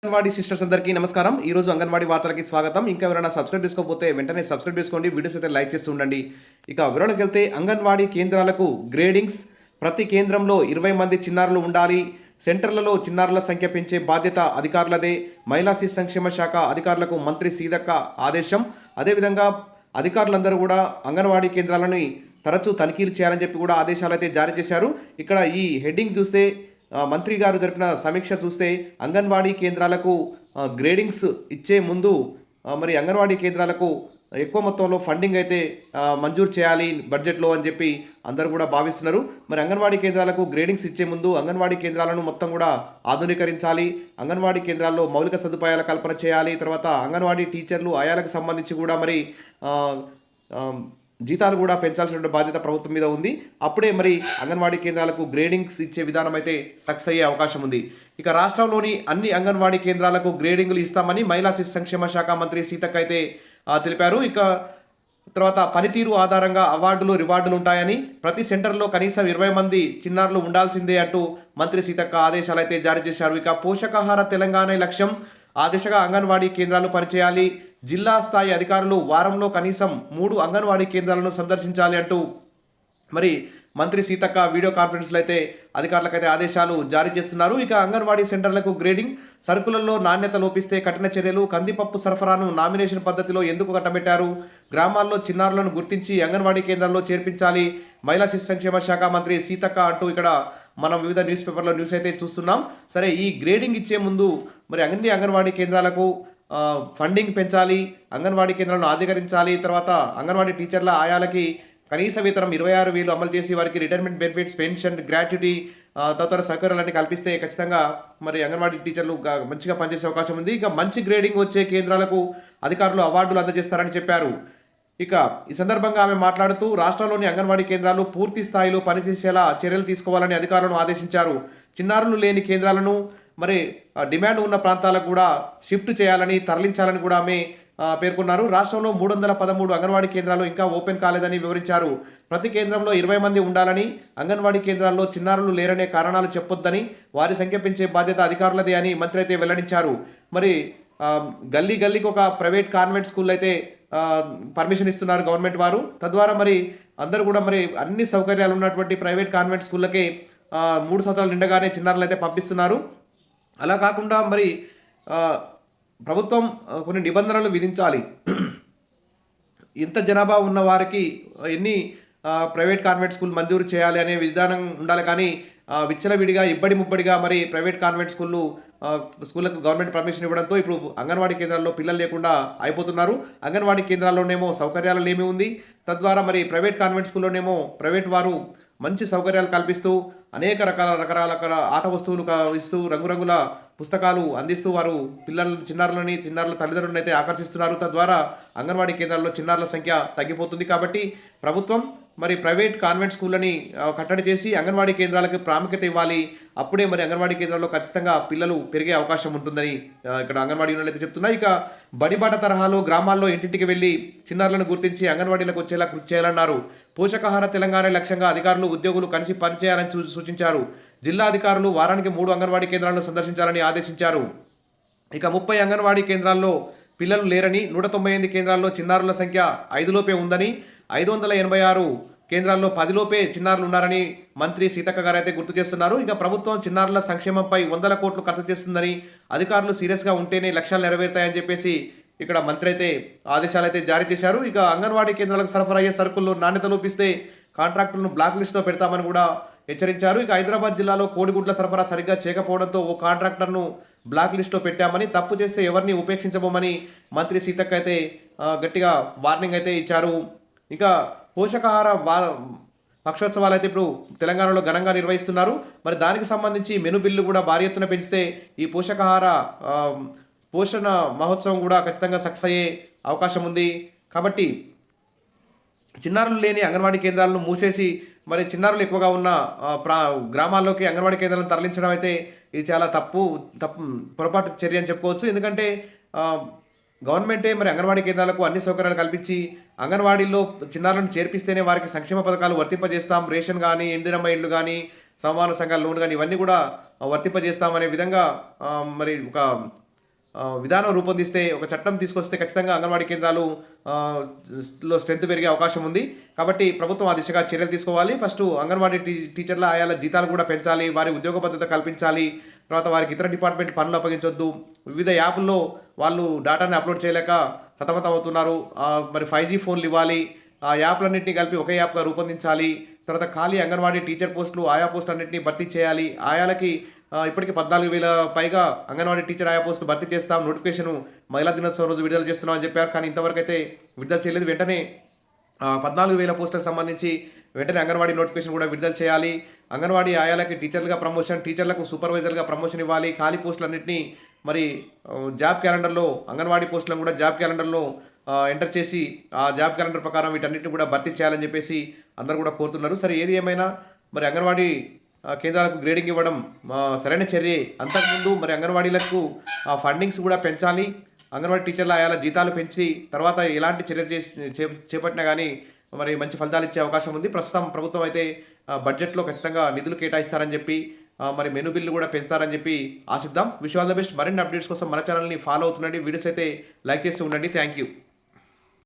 Anganwadi sisters అందరికీ నమస్కారం. ఈరోజు అంగన్వాడీ వార్తలకి స్వాగతం. ఇంకా ఎవరైనా సబ్స్క్రైబ్ చేసుకోకపోతే వెంటనే సబ్స్క్రైబ్ చేసుకోండి. వీడియోస్ అయితే లైక్ చేస్తూ ఉండండి. ఇక వివరాలకు వెళ్తే అంగన్వాడీ కేంద్రాలకు గ్రేడింగ్స్. ప్రతి కేంద్రంలో 20 మంది చిన్నారులు ఉండాలి. సెంటర్లలో చిన్నారుల సంఖ్య పెంచే బాధ్యత అధికారులదే. మహిళా శిశు సంక్షేమ శాఖ అధికారులకు మంత్రి సీతక్క ఆదేశం. అదేవిధంగా అధికారులందరూ కూడా అంగన్వాడీ కేంద్రాలని తరచూ తనిఖీలు చేయాలని చెప్పి కూడా ఆదేశాలు అయితే జారీ చేశారు. ఇక్కడ ఈ హెడ్డింగ్ చూస్తే మంత్రి గారు జరిపిన సమీక్ష చూస్తే అంగన్వాడీ కేంద్రాలకు గ్రేడింగ్స్ ఇచ్చే ముందు మరి అంగన్వాడీ కేంద్రాలకు ఎక్కువ మొత్తంలో ఫండింగ్ అయితే మంజూరు చేయాలి బడ్జెట్లో అని చెప్పి అందరూ కూడా భావిస్తున్నారు. మరి అంగన్వాడీ కేంద్రాలకు గ్రేడింగ్స్ ఇచ్చే ముందు అంగన్వాడీ కేంద్రాలను మొత్తం కూడా ఆధునీకరించాలి. అంగన్వాడీ కేంద్రాల్లో మౌలిక సదుపాయాల కల్పన చేయాలి. తర్వాత అంగన్వాడీ టీచర్లు ఆయాలకు సంబంధించి కూడా మరి జీతాలు కూడా పెంచాల్సిన బాధ్యత ప్రభుత్వం మీద ఉంది. అప్పుడే మరి అంగన్వాడీ కేంద్రాలకు గ్రేడింగ్స్ ఇచ్చే విధానం అయితే సక్సెస్ అయ్యే అవకాశం ఉంది. ఇక రాష్ట్రంలోని అన్ని అంగన్వాడీ కేంద్రాలకు గ్రేడింగ్లు ఇస్తామని మహిళా శిశు సంక్షేమ శాఖ మంత్రి సీతక్క అయితే తెలిపారు. ఇక తర్వాత పనితీరు ఆధారంగా అవార్డులు రివార్డులు ఉంటాయని, ప్రతి సెంటర్లో కనీసం 20 మంది చిన్నారులు ఉండాల్సిందే అంటూ మంత్రి సీతక్క ఆదేశాలు అయితే జారీ చేశారు. ఇక పోషకాహార తెలంగాణ లక్ష్యం. ఆ దిశగా అంగన్వాడీ కేంద్రాలు పనిచేయాలి. జిల్లా స్థాయి అధికారులు వారంలో కనీసం 3 అంగన్వాడీ కేంద్రాలను సందర్శించాలి అంటూ మరి మంత్రి సీతక్క వీడియో కాన్ఫరెన్స్లో అయితే అధికారులకైతే ఆదేశాలు జారీ చేస్తున్నారు. ఇక అంగన్వాడీ సెంటర్లకు గ్రేడింగ్. సరుకులలో నాణ్యత లోపిస్తే కఠిన చర్యలు. కందిపప్పు సరఫరాను నామినేషన్ పద్ధతిలో ఎందుకు కట్టబెట్టారు? గ్రామాల్లో చిన్నారులను గుర్తించి అంగన్వాడీ కేంద్రాల్లో చేర్పించాలి. మహిళా శిశు సంక్షేమ శాఖ మంత్రి సీతక్క అంటూ ఇక్కడ మనం వివిధ న్యూస్ పేపర్లో న్యూస్ అయితే చూస్తున్నాం. సరే, ఈ గ్రేడింగ్ ఇచ్చే ముందు మరి అన్ని అంగన్వాడీ కేంద్రాలకు ఫండింగ్ పెంచాలి, అంగన్వాడీ కేంద్రాలను ఆధీకరించాలి. తర్వాత అంగన్వాడీ టీచర్ల ఆయాలకి కనీస వేతనం 26,000 అమలు చేసి వారికి రిటైర్మెంట్ బెనిఫిట్స్, పెన్షన్, గ్రాట్యుటీ తదితర సౌకర్యాలన్నీ కల్పిస్తే ఖచ్చితంగా మరి అంగన్వాడీ టీచర్లు మంచిగా పనిచేసే అవకాశం ఉంది. ఇక మంచి గ్రేడింగ్ వచ్చే కేంద్రాలకు అధికారులు అవార్డులు అందజేస్తారని చెప్పారు. ఇక ఈ సందర్భంగా ఆమె మాట్లాడుతూ రాష్ట్రంలోని అంగన్వాడీ కేంద్రాలు పూర్తి స్థాయిలో పనిచేసేలా చర్యలు తీసుకోవాలని అధికారులను ఆదేశించారు. చిన్నారులు లేని కేంద్రాలను మరి డిమాండ్ ఉన్న ప్రాంతాలకు కూడా షిఫ్ట్ చేయాలని, తరలించాలని కూడా ఆమె పేర్కొన్నారు. రాష్ట్రంలో 313 అంగన్వాడీ కేంద్రాలు ఇంకా ఓపెన్ కాలేదని వివరించారు. ప్రతి కేంద్రంలో 20 మంది ఉండాలని, అంగన్వాడీ కేంద్రాల్లో చిన్నారులు లేరనే కారణాలు చెప్పొద్దని, వారి సంఖ్య పెంచే బాధ్యత అధికారులదే అని మంత్రి అయితే వెల్లడించారు. మరి గల్లీ గల్లీకి ఒక ప్రైవేట్ కాన్వెంట్ స్కూల్ అయితే పర్మిషన్ ఇస్తున్నారు గవర్నమెంట్ వారు. తద్వారా మరి అందరూ కూడా మరి అన్ని సౌకర్యాలు ఉన్నటువంటి ప్రైవేట్ కాన్వెంట్ స్కూళ్ళకి 3 సంవత్సరాలు నిండగానే చిన్నారులు అయితే పంపిస్తున్నారు. అలా కాకుండా మరి ప్రభుత్వం కొన్ని నిబంధనలు విధించాలి. ఇంత జనాభా ఉన్న వారికి ఎన్ని ప్రైవేట్ కాన్వెంట్ స్కూల్ మంజూరు చేయాలి అనే విధానం ఉండాలి. కానీ విచ్చలవిడిగా ఇబ్బడి ముబ్బడిగా మరి ప్రైవేట్ కాన్వెంట్ స్కూళ్ళకు గవర్నమెంట్ పర్మిషన్ ఇవ్వడంతో ఇప్పుడు అంగన్వాడీ కేంద్రాల్లో పిల్లలు లేకుండా అయిపోతున్నారు. అంగన్వాడీ కేంద్రాల్లోనేమో సౌకర్యాలు ఏమి ఉంది, తద్వారా మరి ప్రైవేట్ కాన్వెంట్ స్కూల్లోనేమో ప్రైవేట్ వారు మంచి సౌకర్యాలు కల్పిస్తూ అనేక రకరకాల ఆట వస్తువులు ఇస్తూ రంగురంగుల పుస్తకాలు అందిస్తూ వారు చిన్నారుల తల్లిదండ్రులను అయితే ఆకర్షిస్తున్నారు. తద్వారా అంగన్వాడీ కేంద్రాల్లో చిన్నారుల సంఖ్య తగ్గిపోతుంది. కాబట్టి ప్రభుత్వం మరి ప్రైవేట్ కాన్వెంట్ స్కూళ్ళని కట్టడి చేసి అంగన్వాడీ కేంద్రాలకు ప్రాముఖ్యత ఇవ్వాలి. అప్పుడే మరి అంగన్వాడీ కేంద్రాల్లో ఖచ్చితంగా పిల్లలు పెరిగే అవకాశం ఉంటుందని ఇక్కడ అంగన్వాడీ యూనియన్లు అయితే చెప్తున్నాయి. ఇక బడిబాట తరహాలో గ్రామాల్లో ఇంటింటికి వెళ్ళి చిన్నారులను గుర్తించి అంగన్వాడీలకు వచ్చేలా కృషి చేయాలన్నారు. పోషకాహార తెలంగాణ లక్ష్యంగా అధికారులు, ఉద్యోగులు కలిసి పనిచేయాలని సూచించారు. జిల్లా అధికారులు వారానికి 3 అంగన్వాడీ కేంద్రాలను సందర్శించాలని ఆదేశించారు. ఇక 30 అంగన్వాడీ కేంద్రాల్లో పిల్లలు లేరని, 198 కేంద్రాల్లో చిన్నారుల సంఖ్య 5 లోపే ఉందని, 586 కేంద్రాల్లో 10 లోపే చిన్నారులు ఉన్నారని మంత్రి సీతక్క గారు అయితే గుర్తు చేస్తున్నారు. ఇక ప్రభుత్వం చిన్నారుల సంక్షేమంపై 100 కోట్లు ఖర్చు చేస్తుందని, అధికారులు సీరియస్గా ఉంటేనే లక్ష్యాలు నెరవేరుతాయని చెప్పేసి ఇక్కడ మంత్రి అయితే ఆదేశాలు అయితే జారీ చేశారు. ఇక అంగన్వాడీ కేంద్రాలకు సరఫరా అయ్యే సరుకుల్లో నాణ్యత లోపిస్తే కాంట్రాక్టులను బ్లాక్ లిస్ట్లో పెడతామని కూడా హెచ్చరించారు. ఇక హైదరాబాద్ జిల్లాలో కోడిగుడ్ల సరఫరా సరిగ్గా చేయకపోవడంతో ఓ కాంట్రాక్టర్ను బ్లాక్ లిస్ట్లో పెట్టామని, తప్పు చేస్తే ఎవరిని ఉపేక్షించబోమని మంత్రి సీతక్క అయితే గట్టిగా వార్నింగ్ అయితే ఇచ్చారు. ఇక పోషకాహార పక్షోత్సవాలు అయితే ఇప్పుడు తెలంగాణలో ఘనంగా నిర్వహిస్తున్నారు. మరి దానికి సంబంధించి మెను బిల్లు కూడా భారీ ఎత్తున పెంచితే ఈ పోషణ మహోత్సవం కూడా ఖచ్చితంగా సక్సెస్ అయ్యే అవకాశం ఉంది. కాబట్టి చిన్నారులు లేని అంగన్వాడీ కేంద్రాలను మూసేసి మరి చిన్నారులు ఎక్కువగా ఉన్న గ్రామాల్లోకి అంగన్వాడీ కేంద్రాలను తరలించడం అయితే ఇది చాలా పొరపాటు చర్య అని చెప్పుకోవచ్చు. ఎందుకంటే గవర్నమెంటే మరి అంగన్వాడీ కేంద్రాలకు అన్ని సౌకర్యాలు కల్పించి అంగన్వాడీల్లో చిన్నారులను చేర్పిస్తేనే వారికి సంక్షేమ పథకాలు వర్తింపజేస్తాం. రేషన్ కానీ, ఇందిరమ్మ ఇళ్ళు కానీ, సమాన సంఘాల లోన్ కానీ ఇవన్నీ కూడా వర్తింపజేస్తామనే విధంగా మరి ఒక విధానం రూపొందిస్తే, ఒక చట్టం తీసుకొస్తే ఖచ్చితంగా అంగన్వాడీ కేంద్రాలు లో స్ట్రెంత్ పెరిగే అవకాశం ఉంది. కాబట్టి ప్రభుత్వం ఆ దిశగా చర్యలు తీసుకోవాలి. ఫస్టు అంగన్వాడీ టీచర్ల ఆయాల జీతాలు కూడా పెంచాలి. వారి ఉద్యోగ భద్రత కల్పించాలి. తర్వాత వారికి ఇతర డిపార్ట్మెంట్ పనులు అప్పగించొద్దు. వివిధ యాపుల్లో వాళ్ళు డేటాని అప్లోడ్ చేయలేక సతమతం అవుతున్నారు. మరి 5G ఫోన్లు ఇవ్వాలి. ఆ యాప్లన్నింటినీ కలిపి ఒకే యాప్‌గా రూపొందించాలి. తర్వాత ఖాళీ అంగన్వాడీ టీచర్ పోస్టులు, ఆయా పోస్టులన్నింటినీ భర్తీ చేయాలి. ఆయాలకి ఇప్పటికి 14,000 పైగా అంగన్వాడీ టీచర్ ఆయా పోస్టులు భర్తీ చేస్తాం. నోటిఫికేషను మహిళా దినోత్సవం రోజు విడుదల చేస్తున్నాం అని చెప్పారు. కానీ ఇంతవరకైతే విడుదల చేయలేదు. వెంటనే 14,000 పోస్టులకు సంబంధించి వెంటనే అంగన్వాడీ నోటిఫికేషన్ కూడా విడుదల చేయాలి. అంగన్వాడీ ఆయాలకి టీచర్లుగా ప్రమోషన్, టీచర్లకు సూపర్వైజర్‌గా ప్రమోషన్ ఇవ్వాలి. ఖాళీ పోస్టులన్నింటినీ మరి జాబ్ క్యాలెండర్‌లో అంగన్వాడీ పోస్టులను కూడా జాబ్ క్యాలెండర్‌లో ఎంటర్ చేసి ఆ జాబ్ క్యాలెండర్ ప్రకారం వీటన్నిటిని కూడా భర్తీ చేయాలని చెప్పేసి అందరూ కూడా కోరుతున్నారు. సరే, ఏది ఏమైనా మరి అంగన్వాడీ కేంద్రాలకు గ్రేడింగ్ ఇవ్వడం సరైన చర్యే. అంతకుముందు మరి అంగన్వాడీలకు ఫండింగ్స్ కూడా పెంచాలి. అంగన్వాడీ టీచర్ల ఆయాల జీతాలు పెంచి తర్వాత ఎలాంటి చర్యలు చేపట్టినా కానీ మరి మంచి ఫలితాలు ఇచ్చే అవకాశం ఉంది. ప్రస్తుతం ప్రభుత్వం అయితే బడ్జెట్లో ఖచ్చితంగా నిధులు కేటాయిస్తారని చెప్పి మరి మెను బిల్లు కూడా పెంచుతారని చెప్పి ఆశిద్దాం. Wish all the best. మరిన్ని అప్డేట్స్ కోసం మన ఛానల్ని ఫాలో అవుతుండండి. వీడియోస్ అయితే లైక్ చేస్తూ ఉండండి. Thank you.